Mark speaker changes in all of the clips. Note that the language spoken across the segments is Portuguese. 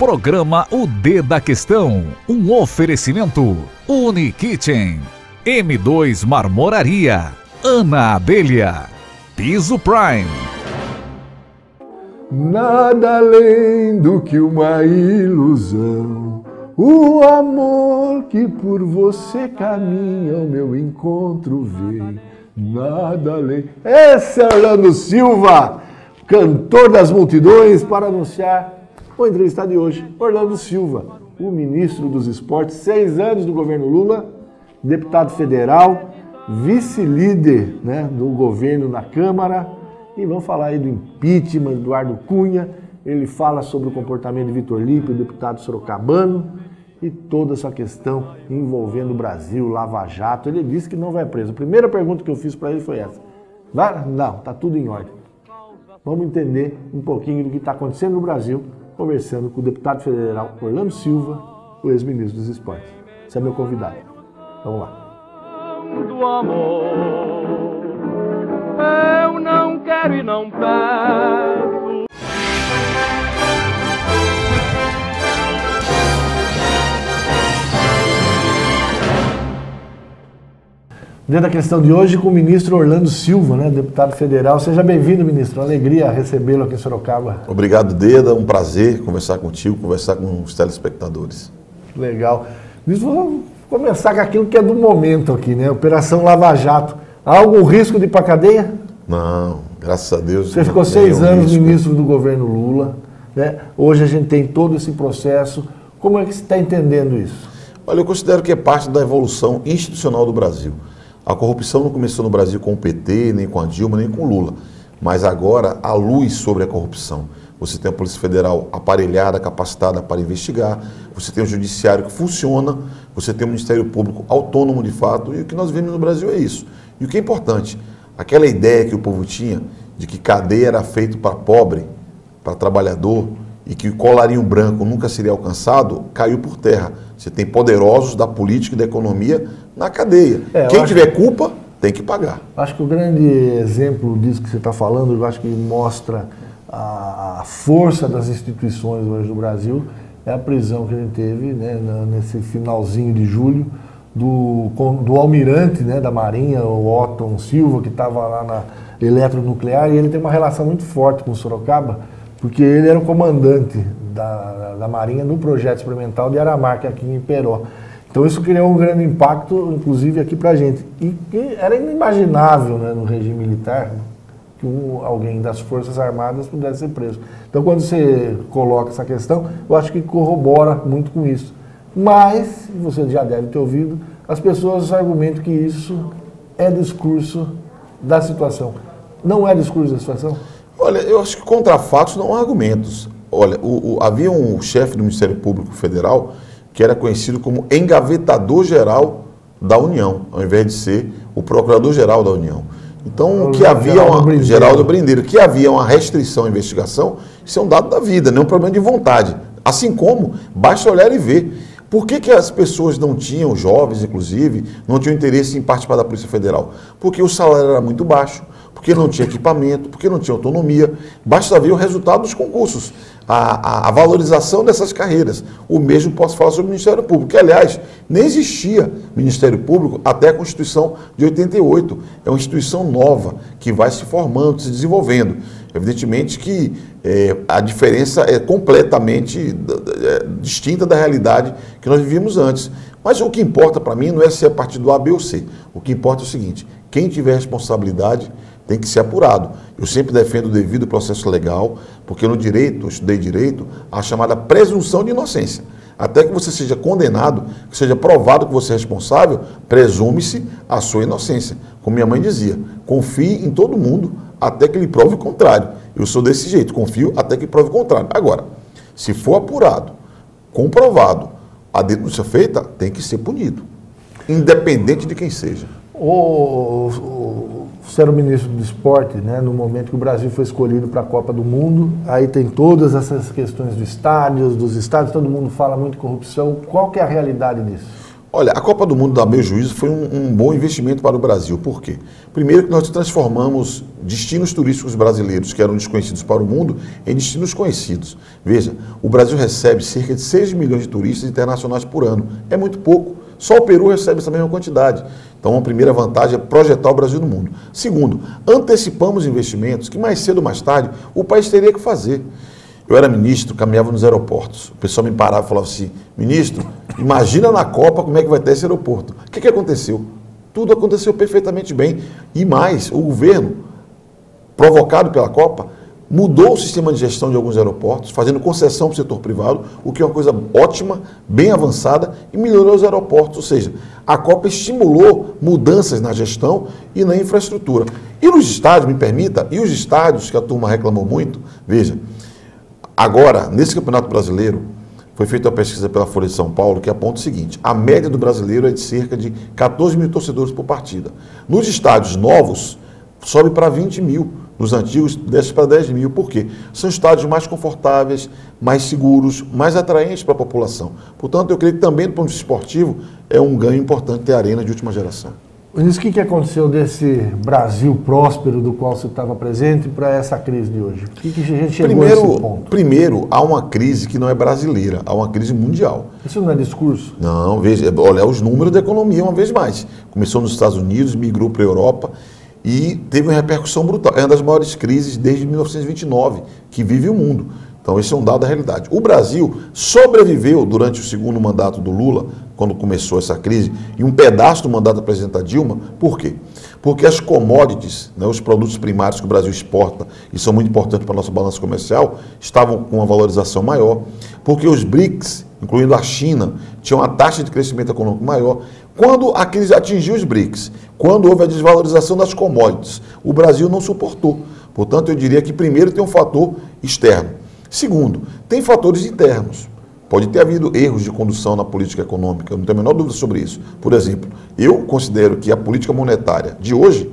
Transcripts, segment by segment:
Speaker 1: Programa O D da Questão, um oferecimento Unikitchen, M2 Marmoraria, Ana Abelha, Piso Prime.
Speaker 2: Nada além do que uma ilusão, o amor que por você caminha ao meu encontro vem. Nada além. Esse é Orlando Silva, cantor das multidões, para anunciar o entrevistado de hoje. Orlando Silva, o ministro dos esportes, 6 anos do governo Lula, deputado federal, vice-líder, né, do governo na Câmara. E vamos falar aí do impeachment do Eduardo Cunha. Ele fala sobre o comportamento de Vitor Lipe, o deputado sorocabano, e toda essa questão envolvendo o Brasil, Lava Jato. Ele disse que não vai preso. A primeira pergunta que eu fiz para ele foi essa. Vai? Não, tá tudo em ordem. Vamos entender um pouquinho do que está acontecendo no Brasil, conversando com o deputado federal Orlando Silva, o ex-ministro dos esportes. Esse é meu convidado. Vamos lá.
Speaker 3: Do amor, eu não quero e não peço.
Speaker 2: Dentro da questão de hoje com o ministro Orlando Silva, né, deputado federal. Seja bem-vindo, ministro. Uma alegria recebê-lo aqui em Sorocaba.
Speaker 4: Obrigado, Deda. Um prazer conversar contigo, conversar com os telespectadores.
Speaker 2: Legal. Ministro, vamos começar com aquilo que é do momento aqui, né? Operação Lava Jato. Há algum risco de ir para a cadeia?
Speaker 4: Não, graças a Deus.
Speaker 2: Você ficou 6 anos ministro do governo Lula, né? Hoje a gente tem todo esse processo. Como é que você está entendendo isso?
Speaker 4: Olha, eu considero que é parte da evolução institucional do Brasil. A corrupção não começou no Brasil com o PT, nem com a Dilma, nem com o Lula. Mas agora há luz sobre a corrupção. Você tem a Polícia Federal aparelhada, capacitada para investigar, você tem o Judiciário que funciona, você tem o Ministério Público autônomo de fato, e o que nós vemos no Brasil é isso. E o que é importante, aquela ideia que o povo tinha de que cadeia era feito para pobre, para trabalhador, e que o colarinho branco nunca seria alcançado, caiu por terra. Você tem poderosos da política e da economia na cadeia. Quem tiver culpa, tem que pagar.
Speaker 2: Acho que o grande exemplo disso que você está falando, eu acho que mostra a força das instituições hoje do Brasil, é a prisão que a gente teve, né, nesse finalzinho de julho, do almirante, né, da Marinha, o Otton Silva, que estava lá na Eletronuclear, e ele tem uma relação muito forte com Sorocaba, porque ele era o comandante da Marinha no projeto experimental de Aramarca, aqui em Iperó. Então isso criou um grande impacto, inclusive aqui para a gente. E era inimaginável, né, no regime militar que alguém das Forças Armadas pudesse ser preso. Então quando você coloca essa questão, eu acho que corrobora muito com isso. Mas, você já deve ter ouvido, as pessoas argumentam que isso é discurso da situação. Não é discurso da situação?
Speaker 4: Olha, eu acho que contra fatos não há argumentos. Olha, havia um chefe do Ministério Público Federal que era conhecido como engavetador-geral da União, ao invés de ser o procurador-geral da União. Então, que havia Geraldo Brindeiro, que havia uma restrição à investigação, isso é um dado da vida, não é um problema de vontade. Assim como, basta olhar e ver. Por que as pessoas não tinham, jovens inclusive, não tinham interesse em participar da Polícia Federal? Porque o salário era muito baixo, porque não tinha equipamento, porque não tinha autonomia. Basta ver o resultado dos concursos, a valorização dessas carreiras. O mesmo posso falar sobre o Ministério Público, que, aliás, nem existia Ministério Público até a Constituição de 88. É uma instituição nova, que vai se formando, se desenvolvendo. Evidentemente que a diferença é completamente distinta da realidade que nós vivíamos antes. Mas o que importa para mim não é ser a partir do A, B ou C. O que importa é o seguinte: quem tiver responsabilidade tem que ser apurado. Eu sempre defendo o devido processo legal, porque no direito, eu estudei direito, a chamada presunção de inocência. Até que você seja condenado, que seja provado que você é responsável, presume-se a sua inocência. Como minha mãe dizia, confie em todo mundo até que lhe prove o contrário. Eu sou desse jeito, confio até que prove o contrário. Agora, se for apurado, comprovado, a denúncia feita, tem que ser punido, independente de quem seja.
Speaker 2: Você era o ministro do esporte, né, no momento que o Brasil foi escolhido para a Copa do Mundo, aí tem todas essas questões dos estádios, todo mundo fala muito de corrupção. Qual que é a realidade disso?
Speaker 4: Olha, a Copa do Mundo, a meu juízo, foi um bom investimento para o Brasil. Por quê? Primeiro que nós transformamos destinos turísticos brasileiros, que eram desconhecidos para o mundo, em destinos conhecidos. Veja, o Brasil recebe cerca de 6 milhões de turistas internacionais por ano. É muito pouco. Só o Peru recebe essa mesma quantidade. Então, a primeira vantagem é projetar o Brasil no mundo. Segundo, antecipamos investimentos que mais cedo ou mais tarde o país teria que fazer. Eu era ministro, caminhava nos aeroportos. O pessoal me parava e falava assim, ministro, imagina na Copa como é que vai ter esse aeroporto. O que aconteceu? Tudo aconteceu perfeitamente bem. E mais, o governo, provocado pela Copa, mudou o sistema de gestão de alguns aeroportos, fazendo concessão para o setor privado, o que é uma coisa ótima, bem avançada, e melhorou os aeroportos. Ou seja, a Copa estimulou mudanças na gestão e na infraestrutura. E nos estádios, me permita, e os estádios que a turma reclamou muito, veja, agora, nesse Campeonato Brasileiro, foi feita uma pesquisa pela Folha de São Paulo que aponta o seguinte, a média do brasileiro é de cerca de 14 mil torcedores por partida. Nos estádios novos, sobe para 20 mil. Nos antigos, desce para 10 mil. Por quê? São estádios mais confortáveis, mais seguros, mais atraentes para a população. Portanto, eu creio que também, do ponto de vista esportivo, é um ganho importante ter arena de última geração.
Speaker 2: Ministro, o que aconteceu desse Brasil próspero do qual você estava presente para essa crise de hoje? O que a gente chegou a esse ponto?
Speaker 4: Primeiro, há uma crise que não é brasileira, há uma crise mundial.
Speaker 2: Isso não é discurso?
Speaker 4: Não, veja, olha os números da economia uma vez mais. Começou nos Estados Unidos, migrou para a Europa e teve uma repercussão brutal. É uma das maiores crises desde 1929 que vive o mundo. Então, esse é um dado da realidade. O Brasil sobreviveu durante o segundo mandato do Lula, quando começou essa crise, e um pedaço do mandato da presidenta Dilma. Por quê? Porque as commodities, né, os produtos primários que o Brasil exporta, e são muito importantes para a nossa balança comercial, estavam com uma valorização maior. Porque os BRICS, incluindo a China, tinham uma taxa de crescimento econômico maior. Quando a crise atingiu os BRICS, quando houve a desvalorização das commodities, o Brasil não suportou. Portanto, eu diria que primeiro tem um fator externo. Segundo, tem fatores internos. Pode ter havido erros de condução na política econômica, eu não tenho a menor dúvida sobre isso. Por exemplo, eu considero que a política monetária de hoje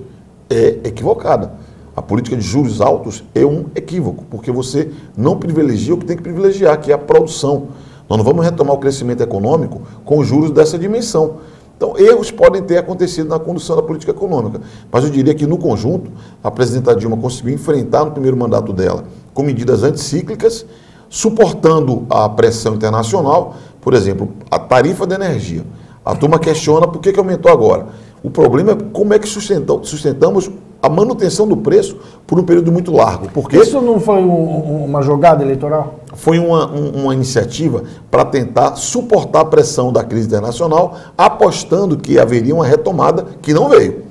Speaker 4: é equivocada. A política de juros altos é um equívoco, porque você não privilegia o que tem que privilegiar, que é a produção. Nós não vamos retomar o crescimento econômico com juros dessa dimensão. Então, erros podem ter acontecido na condução da política econômica, mas eu diria que, no conjunto, a presidenta Dilma conseguiu enfrentar no primeiro mandato dela com medidas anticíclicas, suportando a pressão internacional, por exemplo, a tarifa da energia. A turma questiona por que aumentou agora. O problema é como é que sustentamos a manutenção do preço por um período muito largo. Porque
Speaker 2: isso não foi uma jogada eleitoral?
Speaker 4: Foi uma iniciativa para tentar suportar a pressão da crise internacional, apostando que haveria uma retomada que não veio.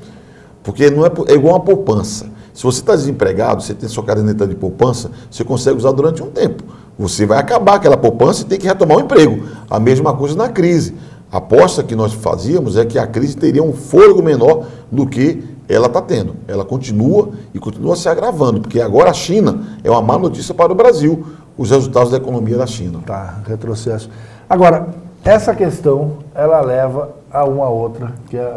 Speaker 4: Porque não é igual uma poupança. Se você está desempregado, você tem sua caderneta de poupança, você consegue usar durante um tempo. Você vai acabar aquela poupança e tem que retomar o emprego. A mesma coisa na crise. A aposta que nós fazíamos é que a crise teria um fôlego menor do que ela está tendo. Ela continua e continua se agravando, porque agora a China é uma má notícia para o Brasil, os resultados da economia da China.
Speaker 2: Tá, retrocesso. Agora, essa questão, ela leva a uma outra, que é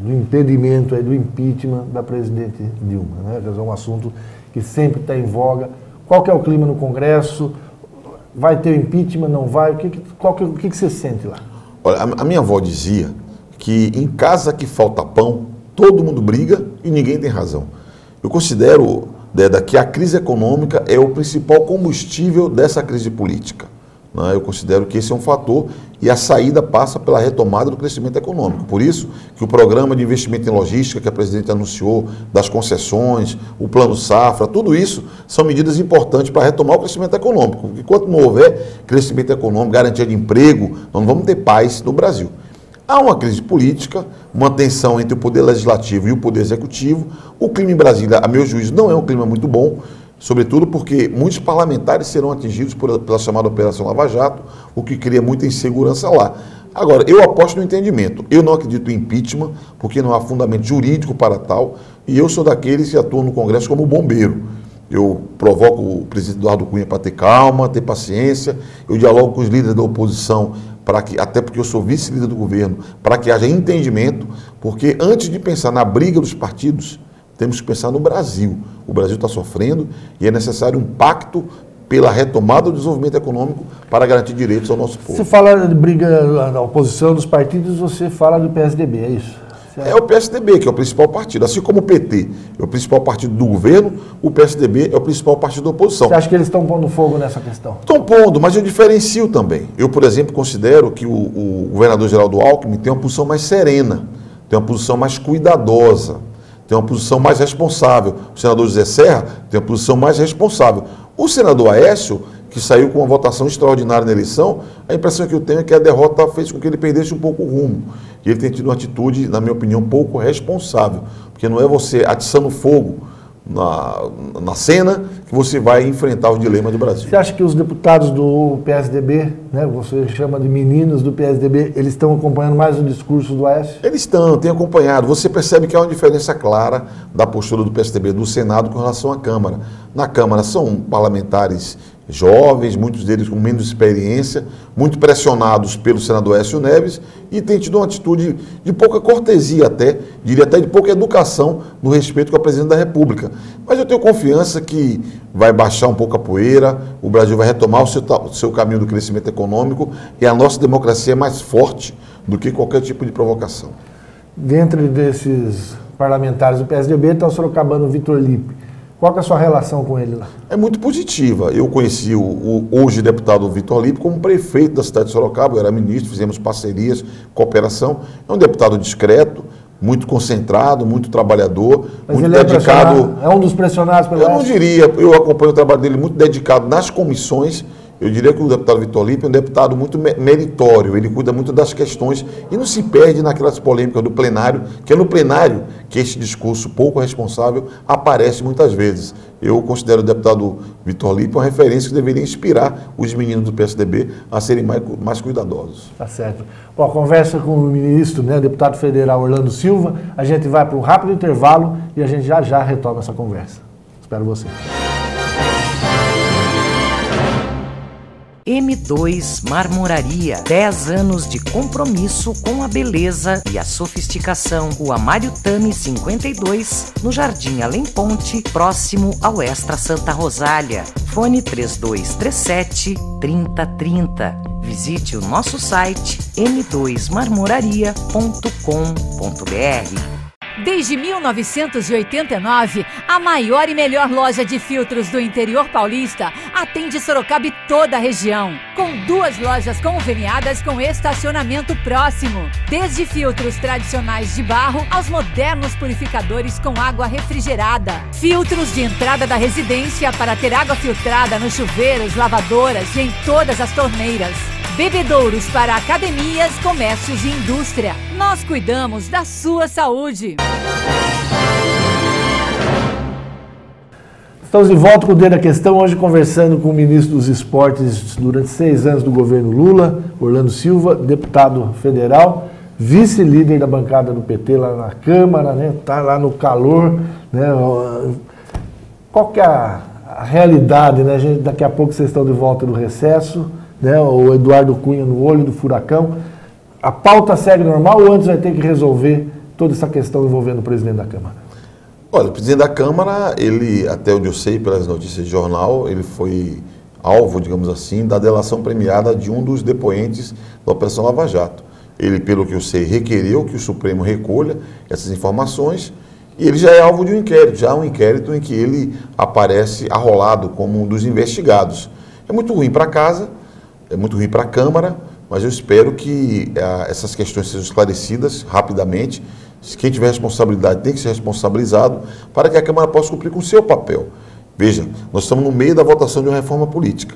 Speaker 2: do impedimento, do impeachment da presidente Dilma, né? É um assunto que sempre está em voga. Qual que é o clima no Congresso? Vai ter o impeachment, não vai? O que você sente lá?
Speaker 4: Olha, a minha avó dizia que em casa que falta pão, todo mundo briga e ninguém tem razão. Eu considero, Deda, que a crise econômica é o principal combustível dessa crise política. Né? Eu considero que esse é um fator e a saída passa pela retomada do crescimento econômico. Por isso que o programa de investimento em logística que a presidente anunciou, das concessões, o plano safra, tudo isso são medidas importantes para retomar o crescimento econômico. Porque enquanto não houver crescimento econômico, garantia de emprego, nós não vamos ter paz no Brasil. Há uma crise política, uma tensão entre o poder legislativo e o poder executivo. O clima em Brasília, a meu juízo, não é um clima muito bom, sobretudo porque muitos parlamentares serão atingidos pela chamada Operação Lava Jato, o que cria muita insegurança lá. Agora, eu aposto no entendimento. Eu não acredito em impeachment, porque não há fundamento jurídico para tal, e eu sou daqueles que atuam no Congresso como bombeiro. Eu provoco o presidente Eduardo Cunha para ter calma, ter paciência, eu dialogo com os líderes da oposição, até porque eu sou vice-líder do governo, para que haja entendimento, porque antes de pensar na briga dos partidos, temos que pensar no Brasil. O Brasil está sofrendo e é necessário um pacto pela retomada do desenvolvimento econômico para garantir direitos ao nosso povo.
Speaker 2: Você fala de briga na oposição dos partidos, você fala do PSDB, é isso?
Speaker 4: É o PSDB que é o principal partido. Assim como o PT é o principal partido do governo, o PSDB é o principal partido da oposição.
Speaker 2: Você acha que eles estão pondo fogo nessa questão?
Speaker 4: Estão pondo, mas eu diferencio também. Eu, por exemplo, considero que o governador Geraldo Alckmin tem uma posição mais serena, tem uma posição mais cuidadosa, tem uma posição mais responsável. O senador José Serra tem uma posição mais responsável. O senador Aécio, que saiu com uma votação extraordinária na eleição, a impressão que eu tenho é que a derrota fez com que ele perdesse um pouco o rumo. E ele tem tido uma atitude, na minha opinião, pouco responsável. Porque não é você atiçando fogo na cena que você vai enfrentar os dilemas do Brasil.
Speaker 2: Você acha que os deputados do PSDB, né, você chama de meninos do PSDB, eles estão acompanhando mais o discurso do Aécio?
Speaker 4: Eles têm acompanhado. Você percebe que há uma diferença clara da postura do PSDB do Senado com relação à Câmara. Na Câmara são parlamentares jovens, muitos deles com menos experiência, muito pressionados pelo senador Aécio Neves e têm tido uma atitude de pouca cortesia até, diria até de pouca educação no respeito com a presidente da República. Mas eu tenho confiança que vai baixar um pouco a poeira, o Brasil vai retomar o seu caminho do crescimento econômico e a nossa democracia é mais forte do que qualquer tipo de provocação.
Speaker 2: Dentro desses parlamentares do PSDB está o sorocabano Vitor Lippe. Qual que é a sua relação com ele lá? É
Speaker 4: muito positiva. Eu conheci o hoje deputado Vitor Lippe como prefeito da cidade de Sorocaba, eu era ministro, fizemos parcerias, cooperação. É um deputado discreto, muito concentrado, muito trabalhador,
Speaker 2: mas
Speaker 4: muito
Speaker 2: ele
Speaker 4: dedicado.
Speaker 2: É um dos pressionados pelo
Speaker 4: Eu não diria, eu acompanho o trabalho dele muito dedicado nas comissões. Eu diria que o deputado Vitor Lippe é um deputado muito meritório, ele cuida muito das questões e não se perde naquelas polêmicas do plenário, que é no plenário que esse discurso pouco responsável aparece muitas vezes. Eu considero o deputado Vitor Lippe uma referência que deveria inspirar os meninos do PSDB a serem mais cuidadosos.
Speaker 2: Tá certo. Bom, a conversa com o ministro, né, deputado federal Orlando Silva, a gente vai para um rápido intervalo e a gente já retoma essa conversa. Espero você.
Speaker 5: M2 Marmoraria, 10 anos de compromisso com a beleza e a sofisticação. Rua Mário Tami 52, no Jardim Além Ponte, próximo ao Extra Santa Rosália. Fone 3237-3030. Visite o nosso site m2marmoraria.com.br.
Speaker 6: Desde 1989, a maior e melhor loja de filtros do interior paulista atende Sorocaba e toda a região, com 2 lojas conveniadas com estacionamento próximo. Desde filtros tradicionais de barro aos modernos purificadores com água refrigerada. Filtros de entrada da residência para ter água filtrada nos chuveiros, lavadoras e em todas as torneiras. Bebedouros para academias, comércios e indústria. Nós cuidamos da sua saúde.
Speaker 2: Estamos de volta com o Dedo da Questão, hoje conversando com o ministro dos Esportes durante 6 anos do governo Lula, Orlando Silva, deputado federal, vice-líder da bancada do PT lá na Câmara, né? Tá lá no calor, né? Qual que é a realidade, né? Daqui a pouco vocês estão de volta do recesso, né, o Eduardo Cunha no olho do furacão. A pauta segue normal ou antes vai ter que resolver toda essa questão envolvendo o presidente da Câmara?
Speaker 4: Olha, o presidente da Câmara, ele, até onde eu sei pelas notícias de jornal, ele foi alvo, digamos assim, da delação premiada de um dos depoentes da Operação Lava Jato. Ele, pelo que eu sei, requereu que o Supremo recolha essas informações e ele já é alvo de um inquérito, já um inquérito em que ele aparece arrolado como um dos investigados. É muito ruim para casa, é muito ruim para a Câmara, mas eu espero que essas questões sejam esclarecidas rapidamente. Quem tiver responsabilidade tem que ser responsabilizado para que a Câmara possa cumprir com o seu papel. Veja, nós estamos no meio da votação de uma reforma política.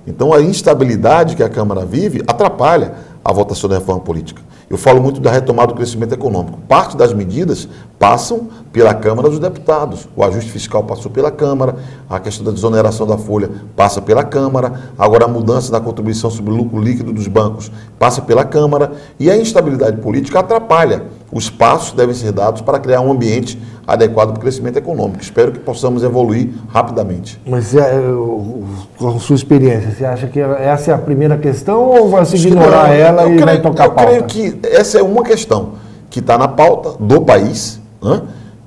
Speaker 4: Então a instabilidade que a Câmara vive atrapalha a votação da reforma política. Eu falo muito da retomada do crescimento econômico. Parte das medidas passam pela Câmara dos Deputados. O ajuste fiscal passou pela Câmara, a questão da desoneração da folha passa pela Câmara, agora a mudança da contribuição sobre o lucro líquido dos bancos passa pela Câmara, e a instabilidade política atrapalha. Os passos devem ser dados para criar um ambiente adequado para o crescimento econômico. Espero que possamos evoluir rapidamente.
Speaker 2: Mas com a sua experiência, você acha que essa é a primeira questão ou vai se ignorar ela e vai tocar a pauta?
Speaker 4: Eu creio que essa é uma questão que está na pauta do país, né?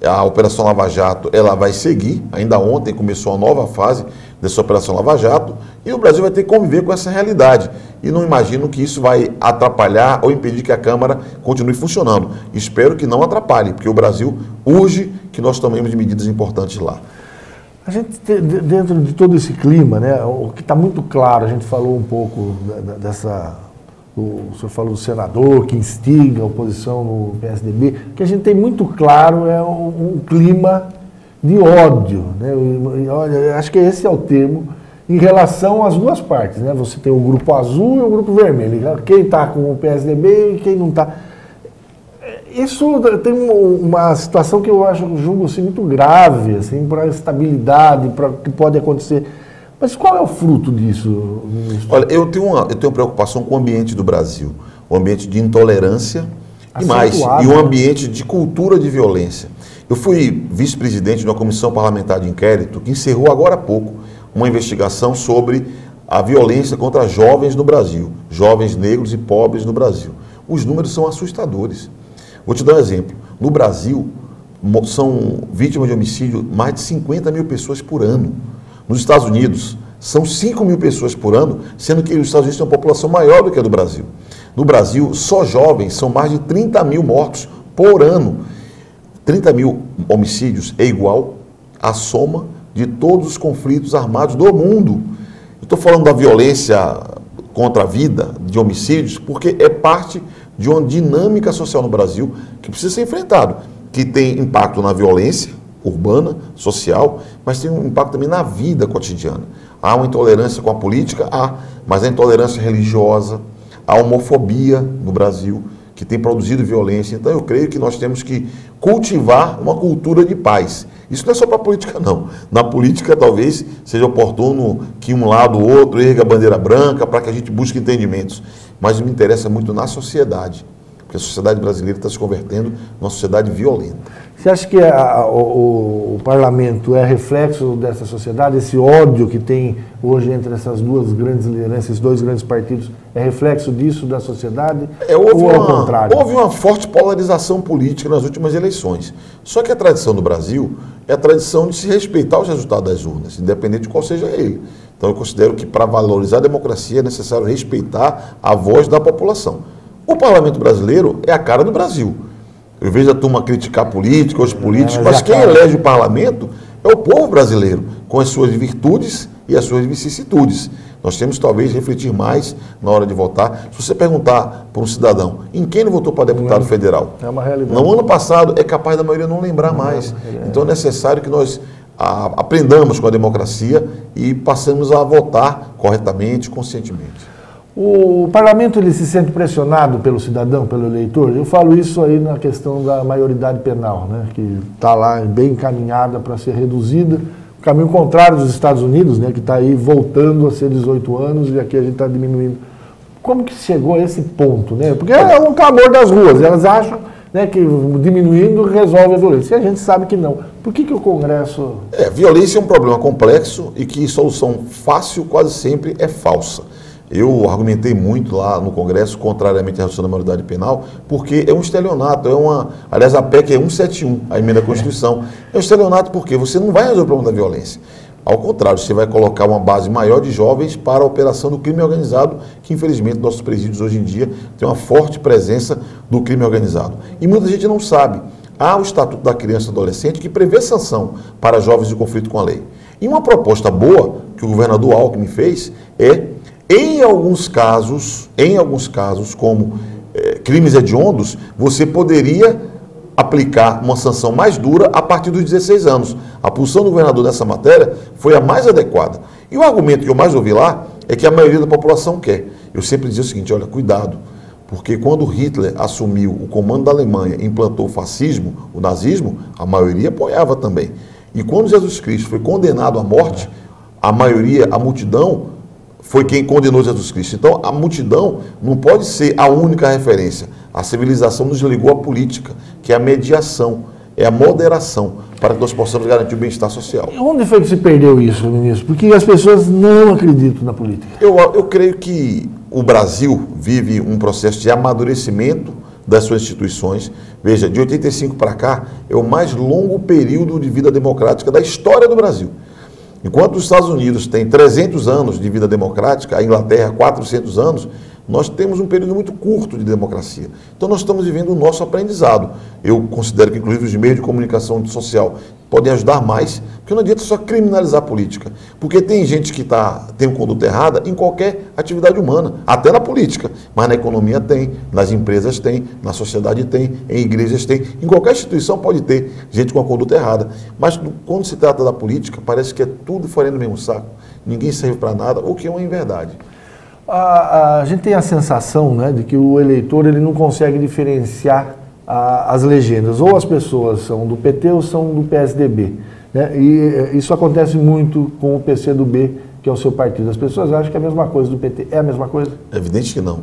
Speaker 4: A Operação Lava Jato, ela vai seguir. Ainda ontem começou a nova fase dessa Operação Lava Jato, e o Brasil vai ter que conviver com essa realidade. E não imagino que isso vai atrapalhar ou impedir que a Câmara continue funcionando. Espero que não atrapalhe, porque o Brasil urge que nós tomemos medidas importantes lá.
Speaker 2: A gente, dentro de todo esse clima, né, o que está muito claro, a gente falou um pouco dessa... O senhor falou do senador que instiga a oposição no PSDB. O que a gente tem muito claro é um clima de ódio, né? Acho que esse é o termo em relação às duas partes, né? Você tem o grupo azul e o grupo vermelho. Quem está com o PSDB e quem não está. Isso tem uma situação que eu julgo assim, muito grave, assim, para a estabilidade, para o que pode acontecer. Mas qual é o fruto disso, ministro?
Speaker 4: Olha, eu tenho preocupação com o ambiente do Brasil, o ambiente de intolerância e mais, e um ambiente de cultura de violência. Eu fui vice-presidente de uma comissão parlamentar de inquérito que encerrou agora há pouco uma investigação sobre a violência contra jovens no Brasil, jovens negros e pobres no Brasil. Os números são assustadores. Vou te dar um exemplo. No Brasil, são vítimas de homicídio mais de 50 mil pessoas por ano. Nos Estados Unidos, são 5 mil pessoas por ano, sendo que os Estados Unidos têm uma população maior do que a do Brasil. No Brasil, só jovens, são mais de 30 mil mortos por ano. 30 mil homicídios é igual à soma de todos os conflitos armados do mundo. Estou falando da violência contra a vida, de homicídios, porque é parte de uma dinâmica social no Brasil que precisa ser enfrentado, que tem impacto na violência urbana, social, mas tem um impacto também na vida cotidiana. Há uma intolerância com a política, mas a intolerância religiosa, a homofobia no Brasil, que tem produzido violência. Então eu creio que nós temos que cultivar uma cultura de paz. Isso não é só para a política, não. Na política talvez seja oportuno que um lado ou outro erga a bandeira branca para que a gente busque entendimentos. Mas me interessa muito na sociedade, porque a sociedade brasileira está se convertendo numa sociedade violenta.
Speaker 2: Você acha que o parlamento é reflexo dessa sociedade? Esse ódio que tem hoje entre essas duas grandes lideranças, esses dois grandes partidos, é reflexo disso da sociedade? Ou ao contrário?
Speaker 4: Houve uma forte polarização política nas últimas eleições. Só que a tradição do Brasil é a tradição de se respeitar os resultados das urnas, independente de qual seja ele. Então eu considero que para valorizar a democracia é necessário respeitar a voz da população. O parlamento brasileiro é a cara do Brasil. Eu vejo a turma criticar política, os políticos, mas quem elege o parlamento é o povo brasileiro, com as suas virtudes e as suas vicissitudes. Nós temos talvez refletir mais na hora de votar. Se você perguntar para um cidadão em quem ele votou para deputado federal,
Speaker 2: é uma realidade.
Speaker 4: No ano passado é capaz da maioria não lembrar mais. Então é necessário que nós aprendamos com a democracia e passemos a votar corretamente, conscientemente.
Speaker 2: O parlamento ele se sente pressionado pelo cidadão, pelo eleitor? Eu falo isso aí na questão da maioridade penal, né, que está lá bem encaminhada para ser reduzida. O caminho contrário dos Estados Unidos, né, que está aí voltando a ser 18 anos e aqui a gente está diminuindo. Como que chegou a esse ponto? Né? Porque é um clamor das ruas, elas acham, né, que diminuindo resolve a violência. E a gente sabe que não. Por que o Congresso...
Speaker 4: Violência é um problema complexo e que solução fácil quase sempre é falsa. Eu argumentei muito lá no Congresso, contrariamente à redução da maioridade penal, porque é um estelionato, aliás, a PEC é 171, a emenda à Constituição. É um estelionato porque você não vai resolver o problema da violência. Ao contrário, você vai colocar uma base maior de jovens para a operação do crime organizado, que infelizmente nossos presídios hoje em dia têm uma forte presença do crime organizado. E muita gente não sabe. Há o Estatuto da Criança e do Adolescente que prevê sanção para jovens de conflito com a lei. E uma proposta boa que o governador Alckmin fez é, em alguns casos, como crimes hediondos, você poderia aplicar uma sanção mais dura a partir dos 16 anos. A posição do governador nessa matéria foi a mais adequada. E o argumento que eu mais ouvi lá é que a maioria da população quer. Eu sempre dizia o seguinte, olha, cuidado, porque quando Hitler assumiu o comando da Alemanha e implantou o fascismo, o nazismo, a maioria apoiava também. E quando Jesus Cristo foi condenado à morte, a maioria, a multidão, foi quem condenou Jesus Cristo. Então, a multidão não pode ser a única referência. A civilização nos ligou à política, que é a mediação, é a moderação, para que nós possamos garantir o bem-estar social.
Speaker 2: E onde foi que se perdeu isso, ministro? Porque as pessoas não acreditam na política.
Speaker 4: Eu creio que o Brasil vive um processo de amadurecimento das suas instituições. Veja, de 85 para cá, é o mais longo período de vida democrática da história do Brasil. Enquanto os Estados Unidos têm 300 anos de vida democrática, a Inglaterra 400 anos, nós temos um período muito curto de democracia. Então nós estamos vivendo o nosso aprendizado. Eu considero que inclusive os meios de comunicação social podem ajudar mais, porque não adianta só criminalizar a política. Porque tem gente que tem uma conduta errada em qualquer atividade humana, até na política. Mas na economia tem, nas empresas tem, na sociedade tem, em igrejas tem. Em qualquer instituição pode ter gente com a conduta errada. Mas quando se trata da política, parece que é tudo farinha do mesmo saco. Ninguém serve para nada, o que é uma inverdade.
Speaker 2: A gente tem a sensação, né, de que o eleitor ele não consegue diferenciar as legendas. Ou as pessoas são do PT ou são do PSDB. Né? E isso acontece muito com o PCdoB, que é o seu partido. As pessoas acham que é a mesma coisa do PT. É a mesma coisa?
Speaker 4: É evidente que não.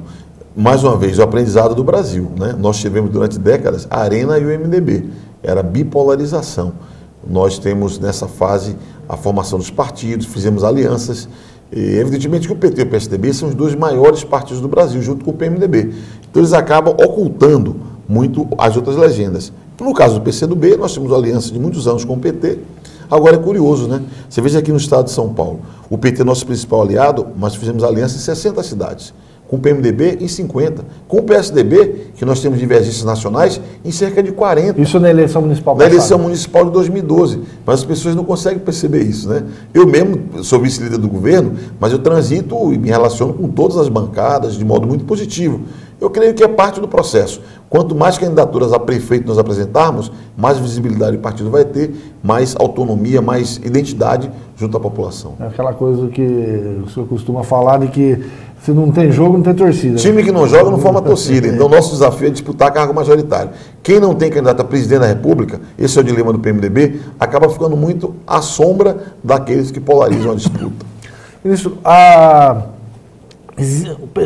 Speaker 4: Mais uma vez, o aprendizado do Brasil. Né? Nós tivemos durante décadas a Arena e o MDB. Era bipolarização. Nós temos nessa fase a formação dos partidos, fizemos alianças. E, evidentemente que o PT e o PSDB são os dois maiores partidos do Brasil, junto com o PMDB. Então eles acabam ocultando muito as outras legendas. No caso do PCdoB, nós temos uma aliança de muitos anos com o PT. Agora é curioso, né? Você veja aqui no estado de São Paulo, o PT é nosso principal aliado, mas fizemos aliança em 60 cidades. Com o PMDB em 50. Com o PSDB, que nós temos divergências nacionais, em cerca de 40.
Speaker 2: Isso na eleição municipal
Speaker 4: passada. Na eleição municipal de 2012. Mas as pessoas não conseguem perceber isso, né? Eu mesmo sou vice-líder do governo, mas eu transito e me relaciono com todas as bancadas de modo muito positivo. Eu creio que é parte do processo. Quanto mais candidaturas a prefeito nós apresentarmos, mais visibilidade o partido vai ter, mais autonomia, mais identidade junto à população.
Speaker 2: É aquela coisa que o senhor costuma falar de que se não tem jogo, não tem torcida.
Speaker 4: Time que não joga não forma torcida. Então, nosso desafio é disputar cargo majoritário. Quem não tem candidato a presidente da República, esse é o dilema do PMDB, acaba ficando muito à sombra daqueles que polarizam a disputa.
Speaker 2: Ministro,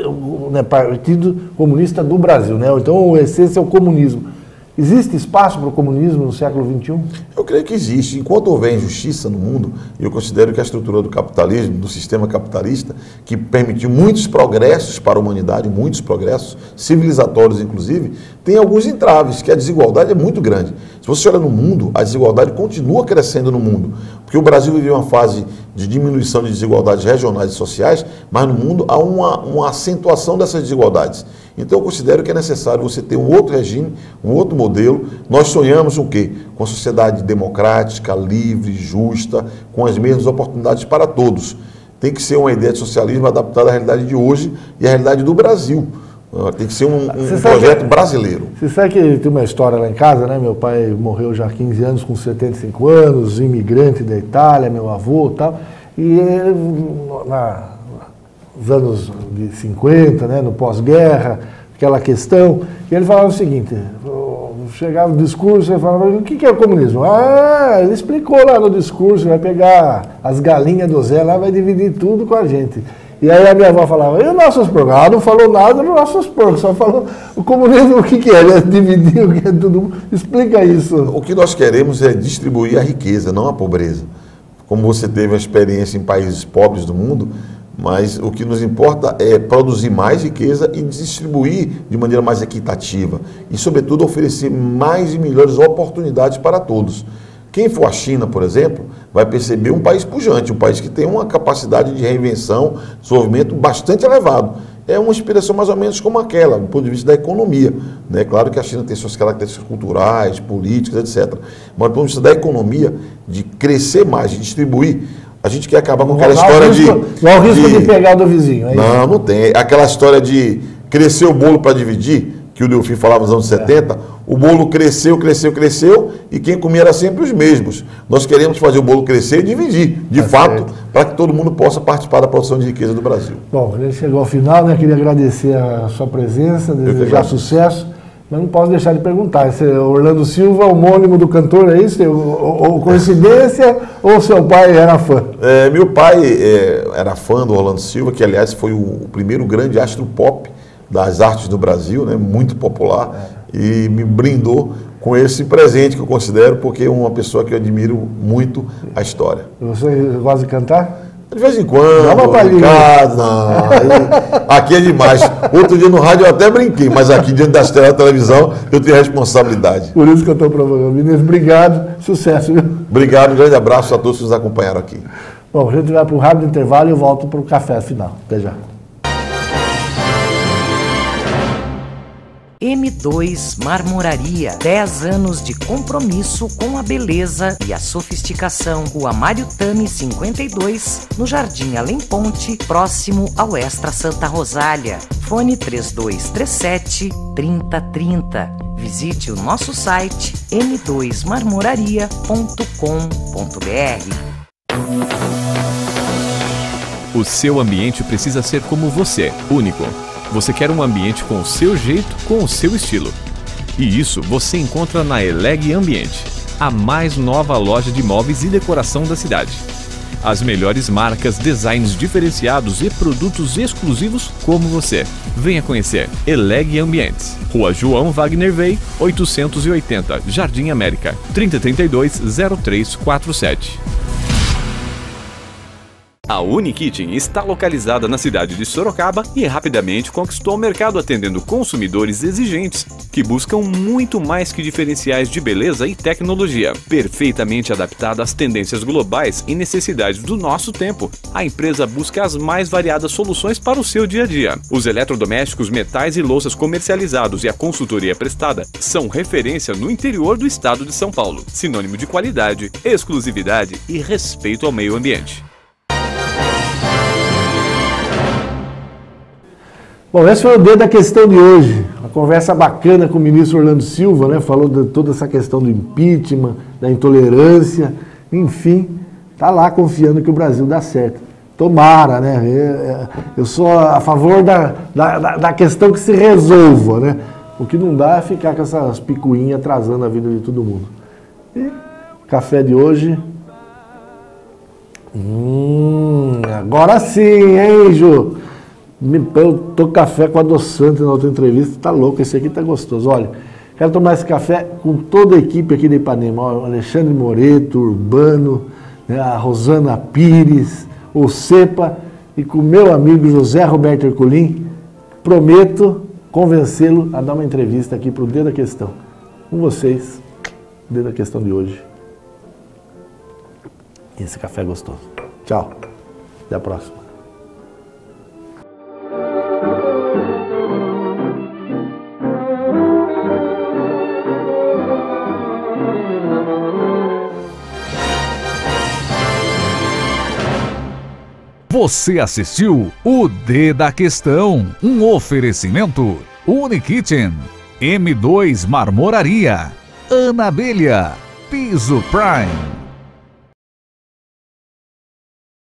Speaker 2: o Partido Comunista do Brasil, né? Então, a essência é o comunismo. Existe espaço para o comunismo no século XXI?
Speaker 4: Eu creio que existe. Enquanto houver injustiça no mundo, eu considero que a estrutura do capitalismo, do sistema capitalista, que permitiu muitos progressos para a humanidade, muitos progressos, civilizatórios inclusive, tem alguns entraves, que a desigualdade é muito grande. Se você olha no mundo, a desigualdade continua crescendo no mundo, porque o Brasil viveu uma fase de diminuição de desigualdades regionais e sociais, mas no mundo há uma acentuação dessas desigualdades. Então eu considero que é necessário você ter um outro regime, um outro modelo. Nós sonhamos o quê? Com a sociedade democrática, livre, justa, com as mesmas oportunidades para todos. Tem que ser uma ideia de socialismo adaptada à realidade de hoje e à realidade do Brasil. Tem que ser um projeto brasileiro.
Speaker 2: Você sabe que tem uma história lá em casa, né? Meu pai morreu já há 15 anos, com 75 anos, imigrante da Itália, meu avô e tal. E nos anos de 50, né, no pós-guerra, aquela questão, e ele falava o seguinte, chegava no discurso, ele falava, o que é o comunismo? Ele explicou lá no discurso, vai pegar as galinhas do Zé lá, vai dividir tudo com a gente. E aí a minha avó falava, e os nossos porcos? Não falou nada dos nossos porcos, só falou o comunismo, o que é? Ele dividir o que é tudo. Explica isso.
Speaker 4: O que nós queremos é distribuir a riqueza, não a pobreza. Como você teve a experiência em países pobres do mundo, mas o que nos importa é produzir mais riqueza e distribuir de maneira mais equitativa. E, sobretudo, oferecer mais e melhores oportunidades para todos. Quem for à China, por exemplo, vai perceber um país pujante, um país que tem uma capacidade de reinvenção, desenvolvimento bastante elevado. É uma inspiração mais ou menos como aquela, do ponto de vista da economia. Né? Claro que a China tem suas características culturais, políticas, etc. Mas do ponto de vista da economia, de crescer mais, de distribuir, a gente quer acabar com aquela história de...
Speaker 2: Não há o risco de pegar do vizinho, é isso?
Speaker 4: Não, não tem. Aquela história de crescer o bolo para dividir, que o Delfim falava nos anos 70, o bolo cresceu, e quem comia era sempre os mesmos. Nós queremos fazer o bolo crescer e dividir, de fato, para que todo mundo possa participar da produção de riqueza do Brasil.
Speaker 2: Bom, a gente chegou ao final, né? Queria agradecer a sua presença, desejar sucesso. Mas não posso deixar de perguntar, esse Orlando Silva, homônimo do cantor, é isso? Ou coincidência, ou seu pai era fã?
Speaker 4: Meu pai era fã do Orlando Silva, que aliás foi o primeiro grande astro pop das artes do Brasil, né, muito popular, e me brindou com esse presente que eu considero, porque é uma pessoa que eu admiro muito a história.
Speaker 2: Você gosta de cantar?
Speaker 4: De vez em quando, em casa, aqui é demais. Outro dia no rádio eu até brinquei, mas aqui diante das telas da televisão eu tenho responsabilidade.
Speaker 2: Por isso que eu estou provando. Ministro, obrigado, sucesso. Viu?
Speaker 4: Obrigado, um grande abraço a todos que nos acompanharam aqui.
Speaker 2: Bom, a gente vai para um rápido intervalo e eu volto para o café final. Até já.
Speaker 5: M2 Marmoraria, 10 anos de compromisso com a beleza e a sofisticação. Rua Mário Tami 52, no Jardim Além Ponte, próximo ao Extra Santa Rosália. Fone 3237-3030. Visite o nosso site m2marmoraria.com.br.
Speaker 7: O seu ambiente precisa ser como você, único. Você quer um ambiente com o seu jeito, com o seu estilo. E isso você encontra na Eleg Ambiente, a mais nova loja de móveis e decoração da cidade. As melhores marcas, designs diferenciados e produtos exclusivos como você. Venha conhecer Eleg Ambientes. Rua João Wagner Wey, 880, Jardim América, 3032-0347. A Unikitchen está localizada na cidade de Sorocaba e rapidamente conquistou o mercado atendendo consumidores exigentes que buscam muito mais que diferenciais de beleza e tecnologia. Perfeitamente adaptada às tendências globais e necessidades do nosso tempo, a empresa busca as mais variadas soluções para o seu dia a dia. Os eletrodomésticos, metais e louças comercializados e a consultoria prestada são referência no interior do estado de São Paulo, sinônimo de qualidade, exclusividade e respeito ao meio ambiente.
Speaker 2: Bom, esse foi o dedo da questão de hoje. Uma conversa bacana com o ministro Orlando Silva, né? Falou de toda essa questão do impeachment, da intolerância, enfim, tá lá confiando que o Brasil dá certo. Tomara, né? Eu sou a favor da questão que se resolva, né? O que não dá é ficar com essas picuinhas atrasando a vida de todo mundo. E café de hoje. Agora sim, hein, Ju? Eu tô café com adoçante na outra entrevista, tá louco, esse aqui tá gostoso. Olha, quero tomar esse café com toda a equipe aqui de Ipanema, o Alexandre Moreto, Urbano, né, a Rosana Pires, o Cepa e com o meu amigo José Roberto Herculin. Prometo convencê-lo a dar uma entrevista aqui pro Dedo da Questão. Com vocês, Dedo da Questão de hoje. E esse café é gostoso. Tchau, até a próxima.
Speaker 1: Você assistiu o D da Questão, um oferecimento Unikitchen, M2 Marmoraria, Ana Abelha, Piso Prime.